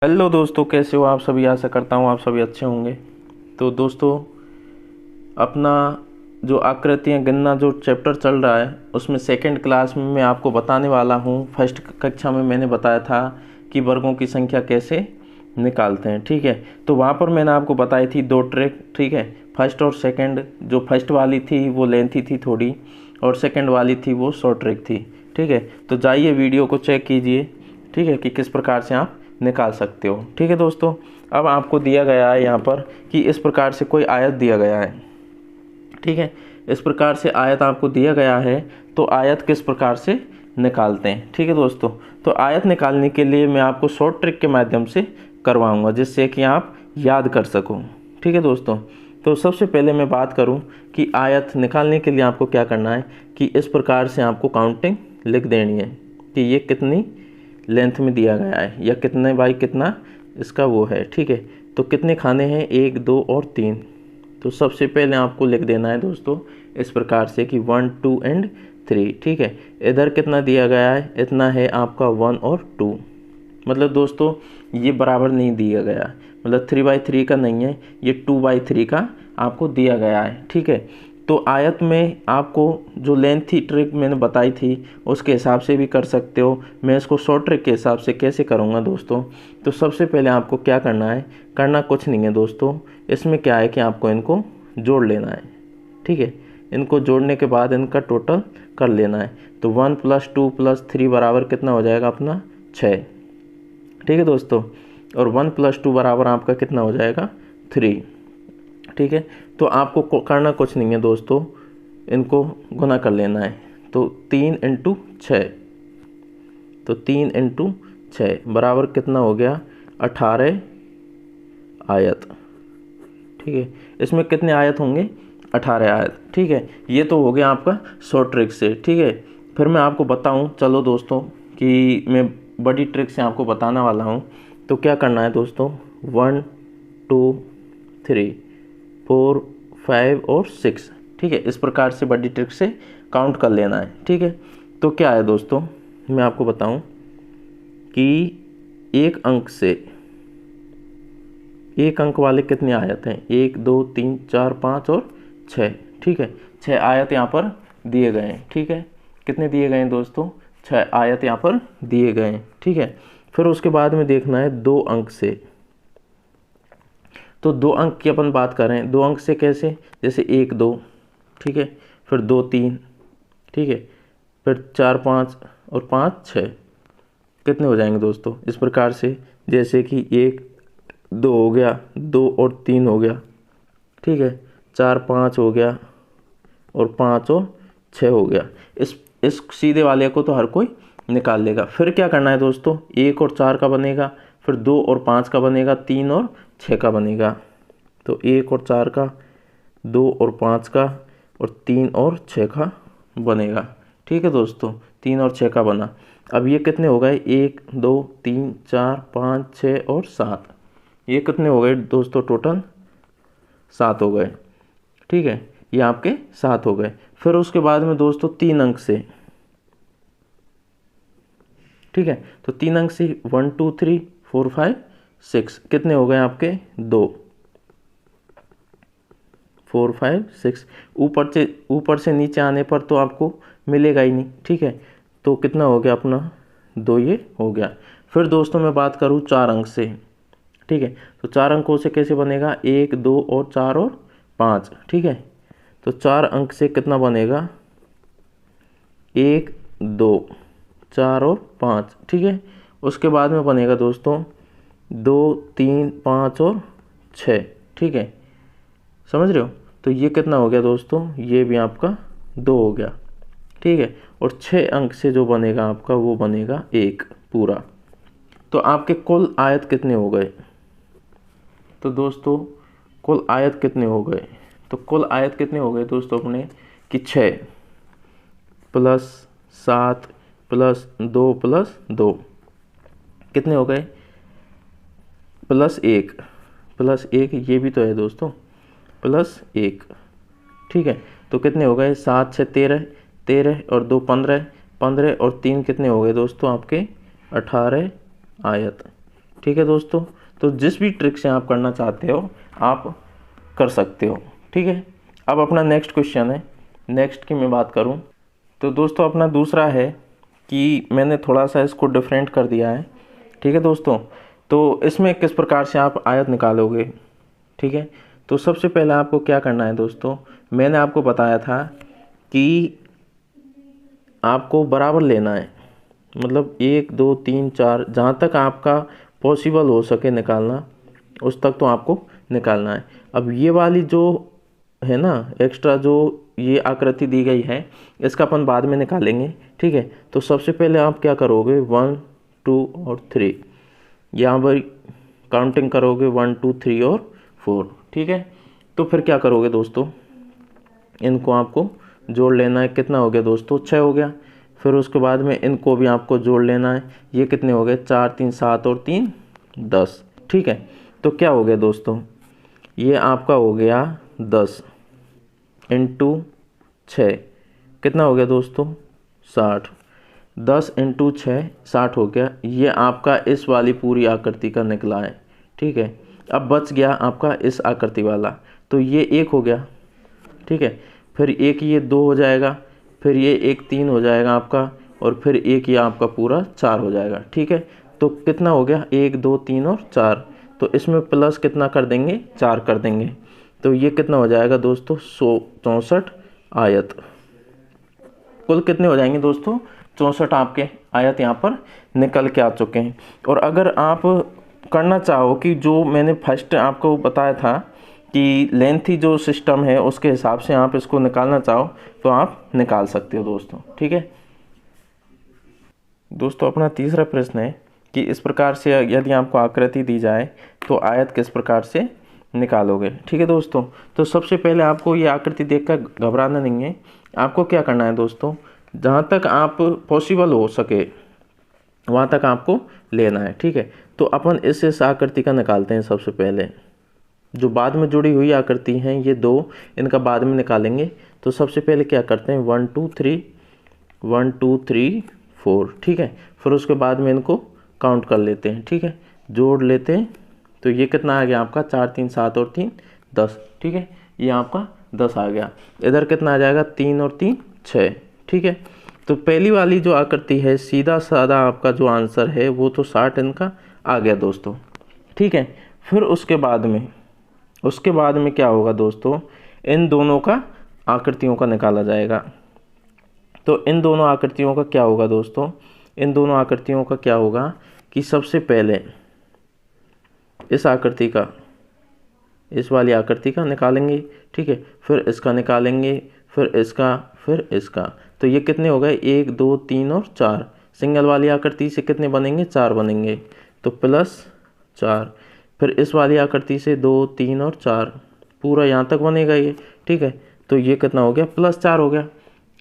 Hello दोस्तों, कैसे हो आप सभी। आशा करता हूँ आप सभी अच्छे होंगे। तो दोस्तों, अपना जो आकृतियाँ गिनना जो चैप्टर चल रहा है उसमें सेकंड क्लास में मैं आपको बताने वाला हूँ। फर्स्ट कक्षा में मैंने बताया था कि वर्गों की संख्या कैसे निकालते हैं, ठीक है। तो वहाँ पर मैंने आपको बताई थी दो ट्रिक, ठीक है। फर्स्ट और सेकंड, जो फर्स्ट वाली थी वो लेंथी थी थोड़ी और सेकंड वाली थी वो शॉर्ट ट्रिक थी, ठीक है। तो जाइए वीडियो को चेक कीजिए, ठीक है, कि किस प्रकार से आप निकाल सकते हो, ठीक है दोस्तों। अब आपको दिया गया है यहाँ पर कि इस प्रकार से कोई आयत दिया गया है, ठीक है। इस प्रकार से आयत आपको दिया गया है, तो आयत किस प्रकार से निकालते हैं, ठीक है दोस्तों। तो आयत निकालने के लिए मैं आपको शॉर्ट ट्रिक के माध्यम से करवाऊंगा, जिससे कि आप याद कर सको, ठीक है दोस्तों। तो सबसे पहले मैं बात करूं कि आयत निकालने के लिए आपको क्या करना है कि इस प्रकार से आपको काउंटिंग लिख देनी है कि ये कितनी लेंथ में दिया गया है या कितने बाई कितना इसका वो है, ठीक है। तो कितने खाने हैं, 1 2 और 3। तो सबसे पहले आपको लिख देना है दोस्तों इस प्रकार से कि 1 2 एंड 3, ठीक है। इधर कितना दिया गया है, इतना है आपका 1 और 2। मतलब दोस्तों ये बराबर नहीं दिया गया, मतलब 3/3 का नहीं है, ये 2/3 का आपको दिया गया है, ठीक है। तो आयत में आपको जो लेंथ थी ट्रिक मैंने बताई थी उसके हिसाब से भी कर सकते हो। मैं इसको शॉर्ट ट्रिक के हिसाब से कैसे करूँगा दोस्तों। तो सबसे पहले आपको क्या करना है, करना कुछ नहीं है दोस्तों। इसमें क्या है कि आपको इनको जोड़ लेना है, ठीक है। इनको जोड़ने के बाद इनका टोटल कर लेना है। तो 1 + 2 + 3 बराबर कितना हो जाएगा अपना 6, ठीक है दोस्तों। और 1 + 2 बराबर आपका कितना हो जाएगा 3, ठीक है। तो आपको करना कुछ नहीं है दोस्तों, इनको गुना कर लेना है। तो 3 × 6, तो 3 × 6 बराबर कितना हो गया 18 आयत, ठीक है। इसमें कितने आयत होंगे 18 आयत, ठीक है। ये तो हो गया आपका शॉर्ट ट्रिक से, ठीक है। फिर मैं आपको बताऊं, चलो दोस्तों, कि मैं बड़ी ट्रिक से आपको बताने वाला हूं। तो क्या करना है दोस्तों, 1 2 3 4 5 और 6, ठीक है। इस प्रकार से बड़ी ट्रिक से काउंट कर लेना है, ठीक है। तो क्या है दोस्तों, मैं आपको बताऊं कि एक अंक वाले कितने आयत हैं, 1 2 3 4 5 और 6, ठीक है। 6 आयत यहाँ पर दिए गए हैं, ठीक है। कितने दिए गए हैं दोस्तों, 6 आयत यहाँ पर दिए गए हैं, ठीक है। फिर उसके बाद में देखना है 2 अंक से। तो 2 अंक की अपन बात कर रहे हैं, 2 अंक से कैसे, जैसे 1 2, ठीक है। फिर 2 3, ठीक है। फिर 4 5 और 5 6, कितने हो जाएंगे दोस्तों इस प्रकार से, जैसे कि 1 2 हो गया, 2 और 3 हो गया, ठीक है। 4 5 हो गया और 5 और 6 हो गया। इस सीधे वाले को तो हर कोई निकाल लेगा। फिर क्या करना है दोस्तों, 1 और 4 का बनेगा, फिर 2 और 5 का बनेगा, 3 और 6 का बनेगा। तो 1 और 4 का, 2 और 5 का और 3 और 6 का बनेगा, ठीक है दोस्तों। 3 और 6 का बना। अब ये कितने हो गए, 1 2 3 4 5 6 और 7। ये कितने हो गए दोस्तों, टोटल 7 हो गए, ठीक है। ये आपके 7 हो गए। फिर उसके बाद में दोस्तों 3 अंक से, ठीक है। तो 3 अंक से 1 2 3 4 5 6 कितने हो गए आपके 2 4 5 6। ऊपर से नीचे आने पर तो आपको मिलेगा ही नहीं, ठीक है। तो कितना हो गया अपना 2, ये हो गया। फिर दोस्तों मैं बात करूँ 4 अंक से, ठीक है। तो 4 अंकों से कैसे बनेगा, 1 2 और 4 और 5, ठीक है। तो 4 अंक से कितना बनेगा, 1 2 4 और 5, ठीक है। उसके बाद में बनेगा दोस्तों 2 3 5 और 6, ठीक है। समझ रहे हो। तो ये कितना हो गया दोस्तों, ये भी आपका 2 हो गया, ठीक है। और 6 अंक से जो बनेगा आपका वो बनेगा 1 पूरा। तो आपके कुल आयत कितने हो गए, तो दोस्तों कुल आयत कितने हो गए, तो कुल आयत कितने हो गए दोस्तों अपने कि 6 + 7 + 2 + 2 कितने हो गए, +1 ये भी तो है दोस्तों, +1, ठीक है। तो कितने हो गए, 7 6 13 13 और 2 15 15 और 3 कितने हो गए दोस्तों आपके 18 आयत, ठीक है दोस्तों, तो जिस भी ट्रिक से आप करना चाहते हो आप कर सकते हो। ठीक है, अब अपना नेक्स्ट क्वेश्चन है, नेक्स्ट की मैं बात करूं तो दोस्तों अपना दूसरा है कि मैंने थोड़ा सा इसको डिफरेंट कर दिया है। ठीक है दोस्तों, तो इसमें किस प्रकार से आप आयत निकालोगे। ठीक है, तो सबसे पहले आपको क्या करना है दोस्तों, मैंने आपको बताया था कि आपको बराबर लेना है, मतलब 1 2 3 4 जहाँ तक आपका पॉसिबल हो सके निकालना उस तक तो आपको निकालना है। अब ये वाली जो है ना एक्स्ट्रा जो ये आकृति दी गई है इसका अपन बाद में निकालेंगे। ठीक है, तो सबसे पहले आप क्या करोगे 1 2 और 3 यहाँ पर काउंटिंग करोगे 1 2 3 और 4। ठीक है, तो फिर क्या करोगे दोस्तों, इनको आपको जोड़ लेना है। कितना हो गया दोस्तों 6 हो गया। फिर उसके बाद में इनको भी आपको जोड़ लेना है। ये कितने हो गए 4 3 7 और 3 10। ठीक है, तो क्या हो गया दोस्तों, ये आपका हो गया 10 इंटू 6 कितना हो गया दोस्तों 60। 10 इंटू 6 60 हो गया। ये आपका इस वाली पूरी आकृति का निकला है। ठीक है, अब बच गया आपका इस आकृति वाला, तो ये 1 हो गया। ठीक है, फिर एक ये 2 हो जाएगा, फिर ये एक 3 हो जाएगा आपका, और फिर एक ये आपका पूरा 4 हो जाएगा। ठीक है, तो कितना हो गया 1 2 3 और 4, तो इसमें प्लस कितना कर देंगे 4 कर देंगे, तो ये कितना हो जाएगा दोस्तों 64 आयत। कुल कितने हो जाएंगे दोस्तों 64 आपके आयत यहाँ पर निकल के आ चुके हैं। और अगर आप करना चाहो कि जो मैंने फर्स्ट आपको बताया था कि लेंथी जो सिस्टम है उसके हिसाब से आप इसको निकालना चाहो तो आप निकाल सकते हो दोस्तों। ठीक है दोस्तों, अपना तीसरा प्रश्न है कि इस प्रकार से यदि आपको आकृति दी जाए तो आयत किस प्रकार से निकालोगे। ठीक है दोस्तों, तो सबसे पहले आपको ये आकृति देखकर घबराना नहीं है। आपको क्या करना है दोस्तों, जहाँ तक आप पॉसिबल हो सके वहाँ तक आपको लेना है। ठीक है, तो अपन इस आकृति का निकालते हैं। सबसे पहले जो बाद में जुड़ी हुई आकृति हैं ये 2, इनका बाद में निकालेंगे। तो सबसे पहले क्या करते हैं 1 2 3 1 2 3 4। ठीक है, फिर उसके बाद में इनको काउंट कर लेते हैं। ठीक है, जोड़ लेते हैं, तो ये कितना आ गया आपका 4 3 7 और 3 10। ठीक है, ये आपका 10 आ गया। इधर कितना आ जाएगा 3 और 3 6। ठीक है, तो पहली वाली जो आकृति है सीधा साधा आपका जो आंसर है वो तो 60 इनका आ गया दोस्तों। ठीक है, फिर उसके बाद में क्या होगा दोस्तों, इन दोनों का आकृतियों का निकाला जाएगा। तो इन दोनों आकृतियों का क्या होगा दोस्तों, इन दोनों आकृतियों का क्या होगा कि सबसे पहले इस आकृति का, इस वाली आकृति का निकालेंगे। ठीक है, फिर इसका निकालेंगे, फिर इसका, फिर इसका। तो ये कितने हो गए 1 2 3 और 4। सिंगल वाली आकृति से कितने बनेंगे 4 बनेंगे, तो प्लस 4। फिर इस वाली आकृति से 2 3 और 4 पूरा यहाँ तक बनेगा ये। ठीक है, तो ये कितना हो गया प्लस 4 हो गया।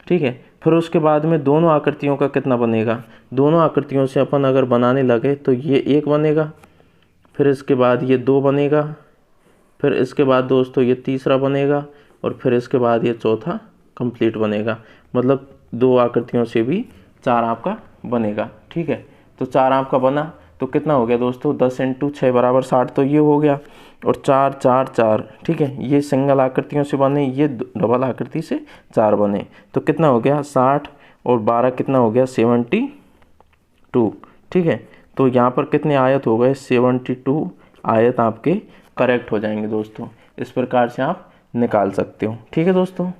ठीक है, फिर उसके बाद में दोनों आकृतियों का कितना बनेगा, दोनों आकृतियों से अपन अगर बनाने लगे तो ये 1 बनेगा, फिर इसके बाद ये 2 बनेगा, फिर इसके बाद दोस्तों ये तीसरा बनेगा, और फिर इसके बाद ये चौथा कंप्लीट बनेगा। मतलब 2 आकृतियों से भी 4 आपका बनेगा। ठीक है, तो 4 आपका बना, तो कितना हो गया दोस्तों 10 इंटू 6 बराबर 60, तो ये हो गया। और 4 4 4। ठीक है, ये सिंगल आकृतियों से बने, ये डबल आकृति से 4 बने, तो कितना हो गया 60 और 12 कितना हो गया 72। ठीक है, तो यहाँ पर कितने आयत हो गए 72 आयत आपके करेक्ट हो जाएंगे दोस्तों। इस प्रकार से आप निकाल सकते हो। ठीक है दोस्तों,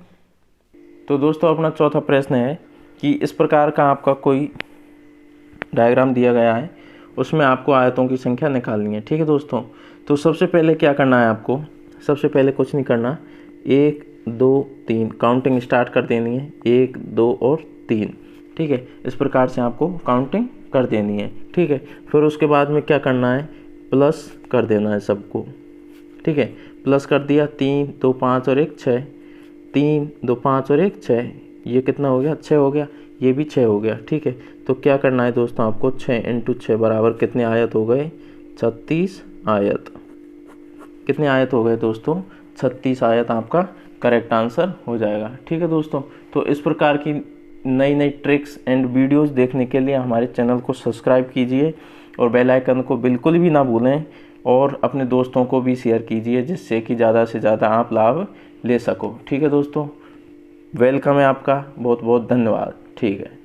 तो दोस्तों अपना चौथा प्रश्न है कि इस प्रकार का आपका कोई डायग्राम दिया गया है, उसमें आपको आयतों की संख्या निकालनी है। ठीक है दोस्तों, तो सबसे पहले क्या करना है आपको, सबसे पहले कुछ नहीं करना, 1 2 3 काउंटिंग स्टार्ट कर देनी है, 1 2 और 3। ठीक है, इस प्रकार से आपको काउंटिंग कर देनी है। ठीक है, फिर उसके बाद में क्या करना है प्लस कर देना है सबको। ठीक है, प्लस कर दिया, 3 2 5 और 1 6, 3 2 5 और 1 6, ये कितना हो गया 6 हो गया, ये भी 6 हो गया। ठीक है, तो क्या करना है दोस्तों आपको 6 इंटू 6 बराबर कितने आयत हो गए 36 आयत। कितने आयत हो गए दोस्तों 36 आयत आपका करेक्ट आंसर हो जाएगा। ठीक है दोस्तों, तो इस प्रकार की नई नई ट्रिक्स एंड वीडियोस देखने के लिए हमारे चैनल को सब्सक्राइब कीजिए और बेल आइकन को बिल्कुल भी ना भूलें और अपने दोस्तों को भी शेयर कीजिए, जिससे कि ज़्यादा से ज़्यादा आप लाभ ले सको। ठीक है दोस्तों, वेलकम है आपका, बहुत बहुत धन्यवाद। ठीक है।